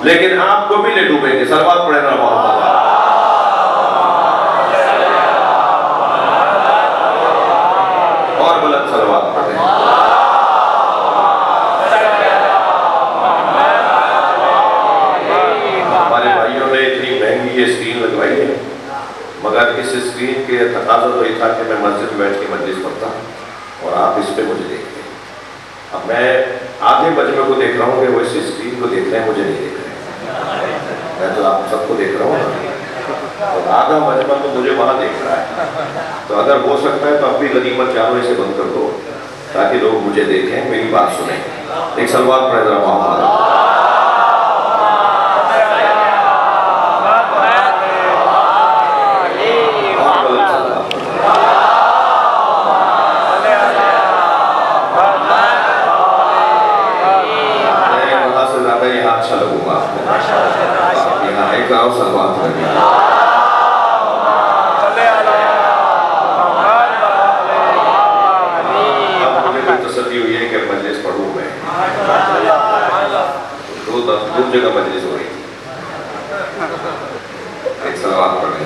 لیکن آپ کو بھی لے ڈوبیں گے. صلوات پڑھیں نا محمد. اور بلند صلوات پڑھیں. ہمارے بھائیوں نے اتنی مہنگی یہ اسکرین لگوائی ہے، مگر اس اسکرین کے تقاضا تو یہ تھا کہ میں مسجد میں بیٹھ کے مجلس پڑھتا اور آپ اس پہ مجھے دیکھتے ہیں. اب میں آدھے مجمع کو دیکھ رہا ہوں کہ وہ اس اسکرین کو دیکھ رہے ہیں، مجھے نہیں دیکھ رہے ہیں. میں تو آپ سب کو دیکھ رہا ہوں نا، اور آدھا مجمع تو مجھے وہاں دیکھ رہا ہے. تو اگر ہو سکتا ہے تو اب بھی غنیمت جانو اسے بند کر دو تاکہ لوگ مجھے دیکھیں، میری بات سنیں. ایک صلوات پڑھیں ذرا محمد. اچھا لگوں گا یہاں ایک آؤ صلوات کریں. اب مجھے کوئی تسلی ہوئی ہے کہ مجلس پڑھوں میں. دو جگہ مجلس ہو رہی تھی. ایک صلوات پڑھیں.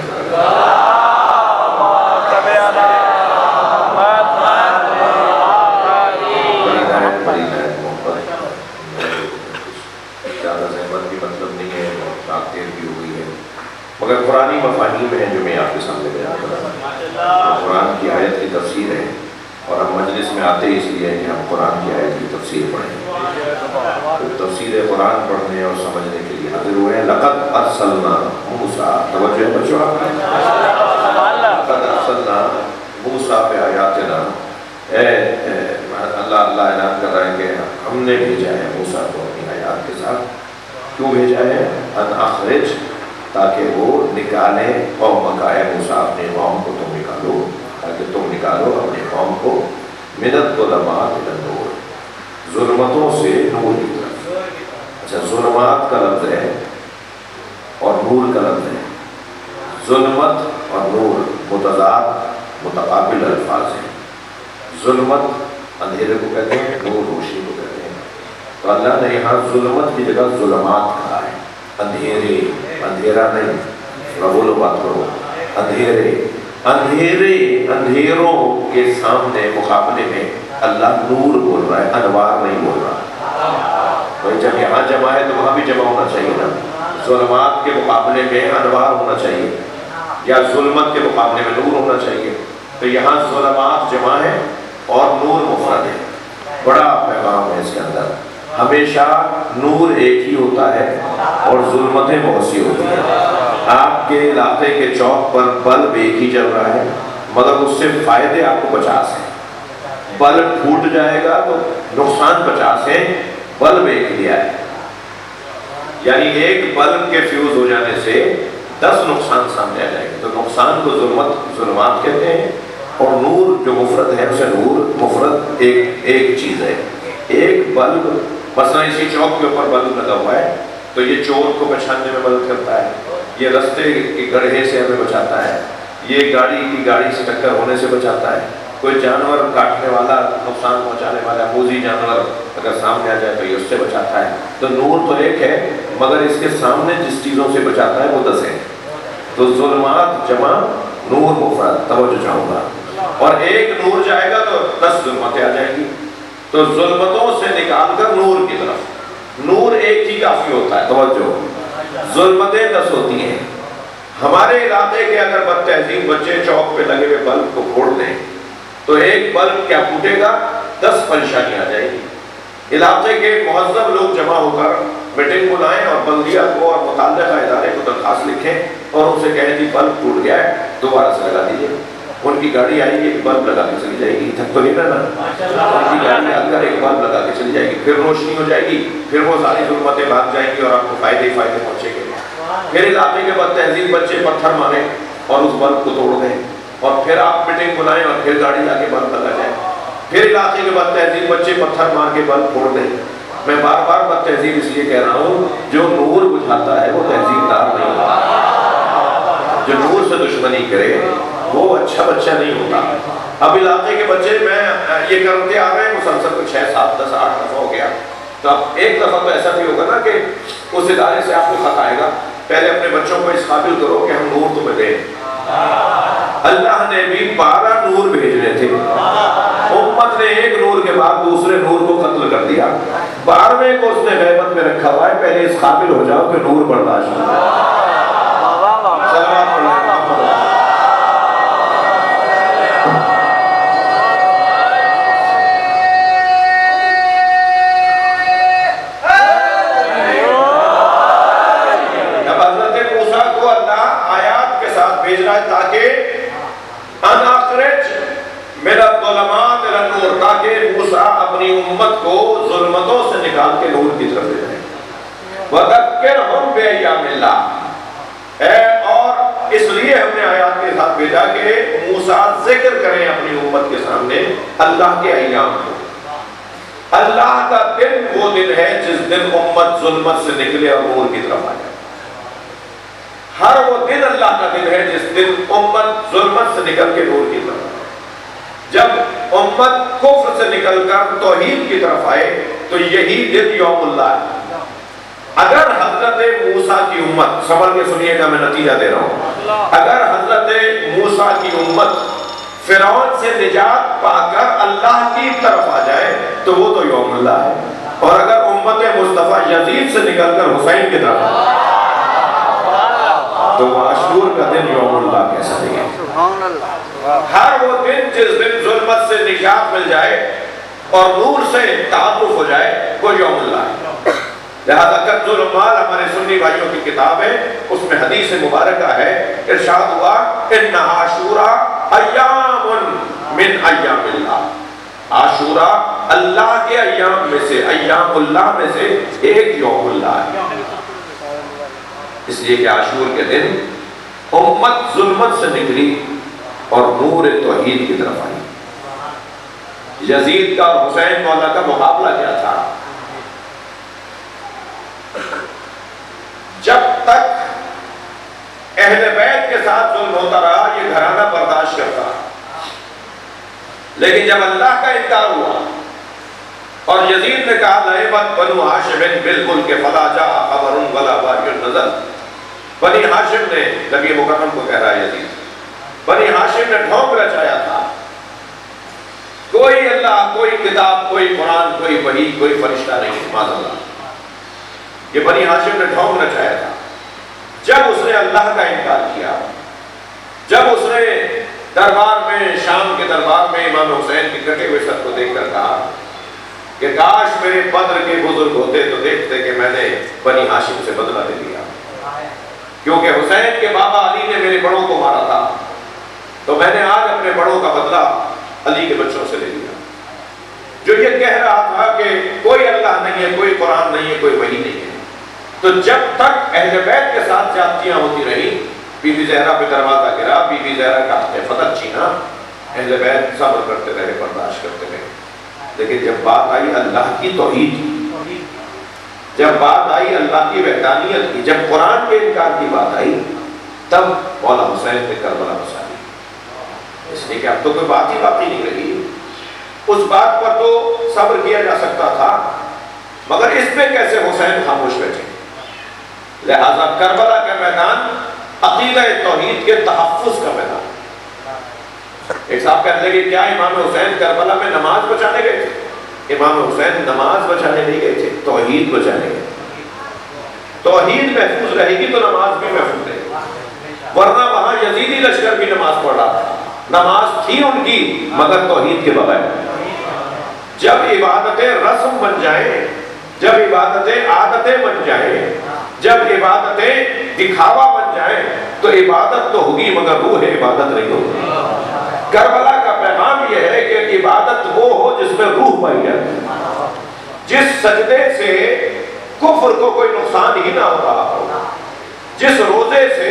مگر قرآنی مفاہیم ہیں جو میں آپ کے سامنے بیان کر رہا ہوں. قرآن کی آیت کی تفسیر ہے اور ہم مجلس میں آتے اس لیے کہ ہم قرآن کی آیت کی تفسیر پڑھیں. تفسیر قرآن پڑھنے اور سمجھنے کے لیے حاضر ہوئے ہیں. لقد ارسلنا موسیٰ، توجہ ہے بچوں آپ. لقد ارسلنا موسیٰ پہ آیاتنا، اللہ اعلان کر رہا ہے کہ ہم نے بھیجا ہے موسیٰ کو اپنی آیات کے ساتھ. کیوں بھیجا ہے؟ ان اخرج، تاکہ وہ نکالیں قوم کا. اے موسیٰ اپنے قوم کو تم نکالو، تاکہ تم نکالو اپنے قوم کو من الظلمات الی النور، ظلمتوں سے نور کی طرف. اچھا، ظلمات کا لفظ ہے اور نور کا لفظ ہے. ظلمت اور نور متضاد متقابل الفاظ ہیں. ظلمت اندھیرے کو کہتے ہیں، نور روشنی کو کہتے ہیں. تو اللہ نے یہاں ظلمت کی جگہ ظلمات کہا ہے. اندھیرے، اندھیرا نہیں، بولو بات کرو. اندھیرے، اندھیروں کے سامنے مقابلے میں اللہ نور بول رہا ہے، انوار نہیں بول رہا. تو جب یہاں جمع ہے تو وہاں بھی جمع ہونا چاہیے نا. ظلمات کے مقابلے میں انوار ہونا چاہیے، یا ظلمت کے مقابلے میں نور ہونا چاہیے. تو یہاں ظلمات جمع ہے اور نور مفرد ہے. بڑا پیغام ہے اس کے اندر. ہمیشہ نور ایک ہی ہوتا ہے اور ظلمتیں بہت سی ہوتی ہیں. آپ کے علاقے کے چوک پر بلب ایک ہی جل رہا ہے، مگر اس سے فائدے آپ کو 50 ہیں. بلب پھوٹ جائے گا تو نقصان 50 ہے. بلب ایک لیا ہے، یعنی ایک بلب کے فیوز ہو جانے سے 10 نقصان سامنے آ جائے گا. تو نقصان کو ظلمات کہتے ہیں، اور نور جو مفرد ہے اسے نور مفرد ایک چیز ہے. ایک بلب، مثلا اسی چوک کے اوپر بلب لگا ہوا ہے تو یہ چور کو پہچاننے میں مدد کرتا ہے، یہ رستے کے گڑھے سے ہمیں بچاتا ہے، یہ گاڑی سے ٹکر ہونے سے بچاتا ہے. کوئی جانور کاٹنے والا، نقصان پہنچانے والا موذی جانور اگر سامنے آ جائے تو یہ اس سے بچاتا ہے. تو نور تو ایک ہے، مگر اس کے سامنے جس چیزوں سے بچاتا ہے وہ 10 ہے. تو ظلمات جمع، نور مفرد. توجہ چاہوں گا. اور ایک نور جائے گا تو 10 ظلمتیں آ جائیں گی. تو ظلمتوں سے نکال کر نور کی طرف. نور ایک ہی کافی ہوتا ہے. توجہ، ظلمتیں 10 ہوتی ہیں. ہمارے علاقے کے اگر بد تہذیب بچے چوک پہ لگے ہوئے بلب کو پھوڑ دیں تو ایک بلب کیا پھوٹے گا؟ 10 پریشانی آ جائے گی. علاقے کے مہذب لوگ جمع ہو کر میٹنگ بلائیں اور بلدیہ کو اور متعلقہ ادارے کو درخواست لکھیں اور ان سے کہیں کہ بلب ٹوٹ گیا ہے، دوبارہ سے لگا دیجیے. ان کی گاڑی آئے گی، ایک بلب لگا کے چلی جائے گی. تھک تو نہیں رہنا. ان کی گاڑی آ کر ایک بلب لگا کے چلی جائے گی، پھر روشنی ہو جائے گی، پھر وہ ساری ظلمتیں بھاگ جائیں گی اور آپ کو فائدے پہنچیں گے. پھر علاقے کے بد تہذیب بچے پتھر ماریں اور اس بلب کو توڑ دیں، اور پھر آپ میٹنگ بلائیں اور پھر گاڑی آ کے بلب لگا جائے. پھر علاقے کے بد تہذیب بچے پتھر مار کے بلب پھوڑ دیں. میں بار بار بد تہذیب اس لیے کہہ رہا ہوں، جو نور بجھاتا ہے وہ تہذیب دار نہیں ہوتا. جو نور سے دشمنی کرے وہ اچھا بچہ نہیں ہوتا. اب علاقے کے بچے میں یہ کرتے آ رہے ہیں مسلسل 6 7 10 8 دفعہ ہو گیا. تو اب ایک دفعہ تو ایسا بھی ہوگا نا کہ اس ادارے سے آپ کو خط آئے گا، پہلے اپنے بچوں کو اس قابل کرو کہ ہم نور تمہیں دیں۔ اللہ نے بھی 12 نور بھیجنے تھے، امت نے ایک نور کے بعد دوسرے نور کو قتل کر دیا، 12ویں کو اس نے غیبت میں رکھا ہوا ہے، پہلے اس قابل ہو جاؤ کہ نور برداشت کرو۔ صلوات اللہ تاکہ ان اخرج من الظلمات الى النور، تاکہ موسیٰ اپنی امت کو ظلمتوں سے نکال کے نور کی طرف لے جائے۔ وَذَكِّرْهُمْ بِأَيَّامِ اللَّهِ، اور اس لیے ہم نے آیات کے ساتھ بھیجا کہ موسیٰ ذکر کریں اپنی امت کے سامنے اللہ کے ایام کو۔ اللہ کا دن وہ دن ہے جس دن امت ظلمت سے نکلے اور نور کی طرف آ جائے۔ ہر وہ دن اللہ کا دن ہے جس دن امت ظلمت سے نکل کے نور کی طرف آئے۔ جب امت کفر سے نکل کر توحید کی طرف آئے تو یہی دن یوم اللہ ہے۔ اگر حضرت موسیٰ کی امت، سمجھ کے سنیے گا میں نتیجہ دے رہا ہوں، اگر حضرت موسیٰ کی امت فرعون سے نجات پا کر اللہ کی طرف آ جائے تو وہ تو یوم اللہ ہے، اور اگر امت مصطفیٰ یزید سے نکل کر حسین کی طرف آئے تو وہ عاشور کا دن یوم اللہ کیسا نہیں ہے۔ ہر وہ دن جس دن ظلمت سے نجات مل جائے اور نور سے تعارف ہو جائے وہ یوم اللہ ہے۔ لہذا کنز العمال ہمارے سنی بھائیوں کی کتاب ہے، اس میں حدیث مبارکہ ہے، ارشاد ہوا ان عاشورا ایام من ایام اللہ، عاشورا اللہ کے ایام میں سے، ایام اللہ میں سے ایک یوم اللہ ہے۔ اس لیے کہ عاشور کے دن امت ظلمت سے نکلی اور نور توحید کی طرف آئی۔ یزید کا اور حسین مولا کا مقابلہ کیا تھا؟ جب تک اہل بیت کے ساتھ ظلم ہوتا رہا یہ گھرانہ برداشت کرتا رہا، لیکن جب اللہ کا انکار ہوا اور یزید نے کہا لعبت بنو ہاشم بالملک فلا جاء خبر ولا وحی نزل، بنی ہاشم نے، نبی مکرم کو کہہ رہا ہے یزید، بنی ہاشم نے ڈھونگ رچایا تھا، کوئی اللہ، کوئی کتاب، کوئی قرآن، کوئی وحی، کوئی فرشتہ نہیں، معاذ اللہ، یہ بنی ہاشم نے ڈھونگ رچایا تھا۔ جب اس نے اللہ کا انکار کیا، جب اس نے دربار میں، شام کے دربار میں امام حسین کے کٹے ہوئے سر کو دیکھ کر کہا کہ کاش میرے بدر کے بزرگ ہوتے تو دیکھتے کہ میں نے بنی ہاشم سے بدلہ لے لیا، کیونکہ حسین کے بابا علی نے میرے بڑوں کو مارا تھا تو میں نے آج اپنے بڑوں کا بدلہ علی کے بچوں سے لے لیا، جو یہ کہہ رہا تھا کہ کوئی اللہ نہیں ہے، کوئی قرآن نہیں ہے، کوئی وحی نہیں ہے۔ تو جب تک اہل بیت کے ساتھ زیادتیاں ہوتی رہی، بی بی زہرا پہ دروازہ گرا، بی بی زہرا کا فتح چھینا، اہل بیت صبر کرتے رہے، برداشت کرتے رہے، لیکن جب بات آئی اللہ کی توحید کی، جب بات آئی اللہ کی وحدانیت کی، جب قرآن کے انکار کی بات آئی، تب مولا حسین نے کربلا بسا لی۔ اس لیے کہ اب تو کوئی بات ہی باقی نہیں رہی، اس بات پر تو صبر کیا جا سکتا تھا، مگر اس پہ کیسے حسین خاموش بیٹھے؟ لہذا کربلا کا میدان عقیدہ توحید کے تحفظ کا میدان۔ ایک صاحب کہنے لگے کیا امام حسین کربلا میں نماز بچانے گئے تھے؟ امام حسین نماز بچانے نہیں گئے تھے، توحید بچانے گئے تھے۔ توحید محفوظ رہے گی تو نماز بھی محفوظ رہے گی، ورنہ وہاں یزیدی لشکر بھی نماز پڑھ رہا تھا، نماز تھی ان کی مگر توحید کے بغیر۔ جب عبادتیں رسم بن جائیں، جب عبادتیں عادتیں بن جائیں، جب عبادتیں دکھاوا بن جائیں تو عبادت تو ہوگی مگر روح عبادت نہیں ہوگی۔ کربلا کا پیغام یہ ہے کہ عبادت وہ ہو جس میں روح پائی جائے، جس سجدے سے کفر کو کوئی نقصان ہی نہ ہو رہا ہو، جس روزے سے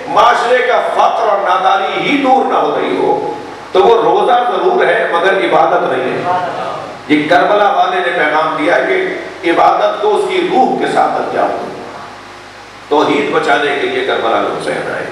معاشرے کا فقر اور ناداری ہی دور نہ ہو رہی ہو، تو وہ روزہ ضرور ہے مگر عبادت نہیں ہے۔ یہ کربلا والے نے پیغام دیا کہ عبادت کو اس کی روح کے ساتھ انجام دو۔ توحید بچانے کے لیے کربلا میں حسین آئے۔